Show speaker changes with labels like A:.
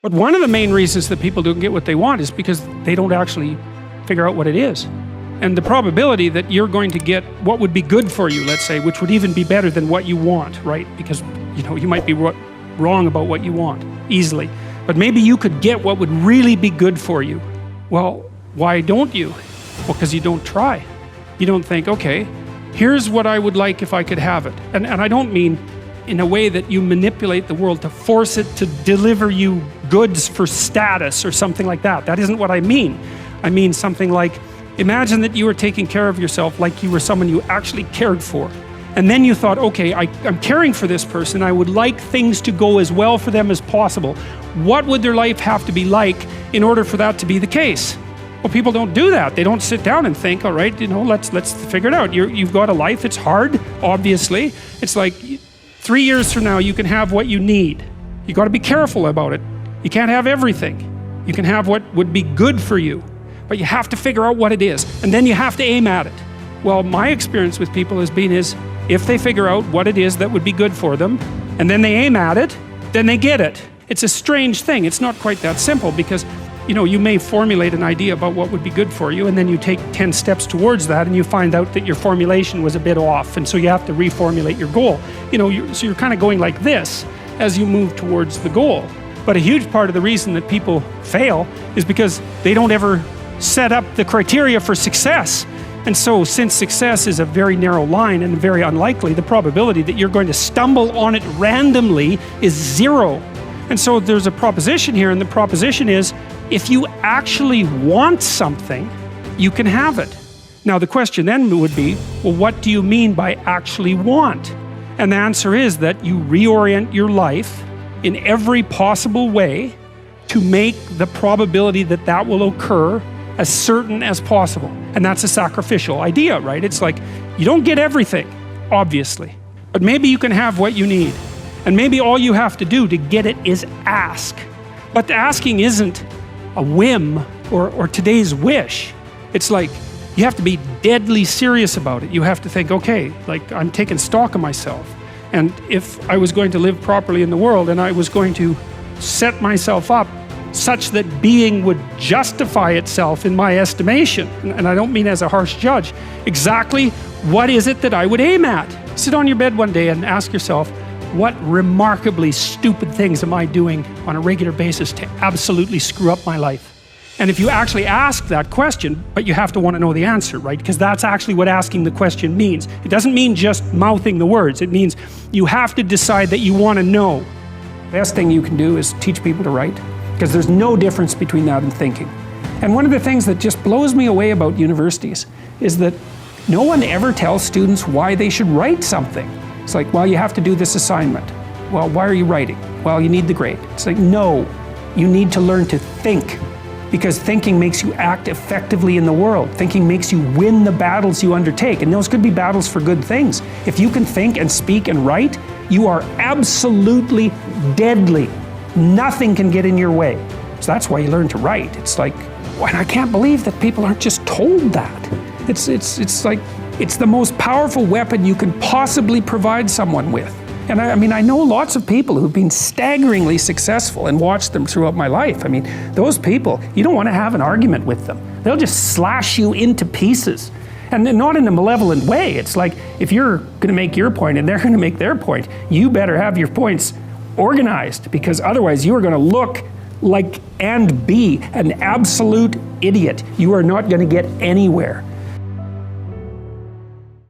A: But one of the main reasons that people don't get what they want is because they don't actually figure out what it is. And the probability that you're going to get what would be good for you, let's say, which would even be better than what you want, right? Because, you know, you might be wrong about what you want easily. But maybe you could get what would really be good for you. Well, why don't you? Well, because you don't try. You don't think, okay, here's what I would like if I could have it. And I don't mean in a way that you manipulate the world to force it to deliver you goods for status or something like that. That isn't what I mean. I mean something like, imagine that you were taking care of yourself like you were someone you actually cared for. And then you thought, okay, I'm caring for this person. I would like things to go as well for them as possible. What would their life have to be like in order for that to be the case? Well, people don't do that. They don't sit down and think, all right, you know, let's figure it out. You've got a life. It's hard, obviously. It's like 3 years from now, you can have what you need. You got to be careful about it. You can't have everything. You can have what would be good for you, but you have to figure out what it is, and then you have to aim at it. Well, my experience with people has been is, if they figure out what it is that would be good for them, and then they aim at it, then they get it. It's a strange thing. It's not quite that simple because, you know, you may formulate an idea about what would be good for you, and then you take 10 steps towards that, and you find out that your formulation was a bit off, and so you have to reformulate your goal. You know, so you're kind of going like this as you move towards the goal. But a huge part of the reason that people fail is because they don't ever set up the criteria for success. And so, since success is a very narrow line and very unlikely, the probability that you're going to stumble on it randomly is 0. And so there's a proposition here, and the proposition is, if you actually want something, you can have it. Now the question then would be, well, what do you mean by actually want? And the answer is that you reorient your life in every possible way to make the probability that that will occur as certain as possible. And that's a sacrificial idea, right? It's like, you don't get everything, obviously, but maybe you can have what you need. And maybe all you have to do to get it is ask. But the asking isn't a whim or today's wish. It's like, you have to be deadly serious about it. You have to think, okay, like, I'm taking stock of myself. And if I was going to live properly in the world, and I was going to set myself up such that being would justify itself in my estimation, and I don't mean as a harsh judge, exactly what is it that I would aim at? Sit on your bed one day and ask yourself, what remarkably stupid things am I doing on a regular basis to absolutely screw up my life? And if you actually ask that question, but you have to want to know the answer, right? Because that's actually what asking the question means. It doesn't mean just mouthing the words. It means you have to decide that you want to know. The best thing you can do is teach people to write, because there's no difference between that and thinking. And one of the things that just blows me away about universities is that no one ever tells students why they should write something. It's like, well, you have to do this assignment. Well, why are you writing? Well, you need the grade. It's like, no, you need to learn to think, because thinking makes you act effectively in the world. Thinking makes you win the battles you undertake, and those could be battles for good things. If you can think and speak and write, you are absolutely deadly. Nothing can get in your way. So that's why you learn to write. It's like, and I can't believe that people aren't just told that. It's like, it's the most powerful weapon you can possibly provide someone with. And I mean, I know lots of people who've been staggeringly successful and watched them throughout my life. I mean, those people, you don't want to have an argument with them. They'll just slash you into pieces. And not in a malevolent way. It's like, if you're going to make your point and they're going to make their point, you better have your points organized, because otherwise you are going to look like and be an absolute idiot. You are not going to get anywhere.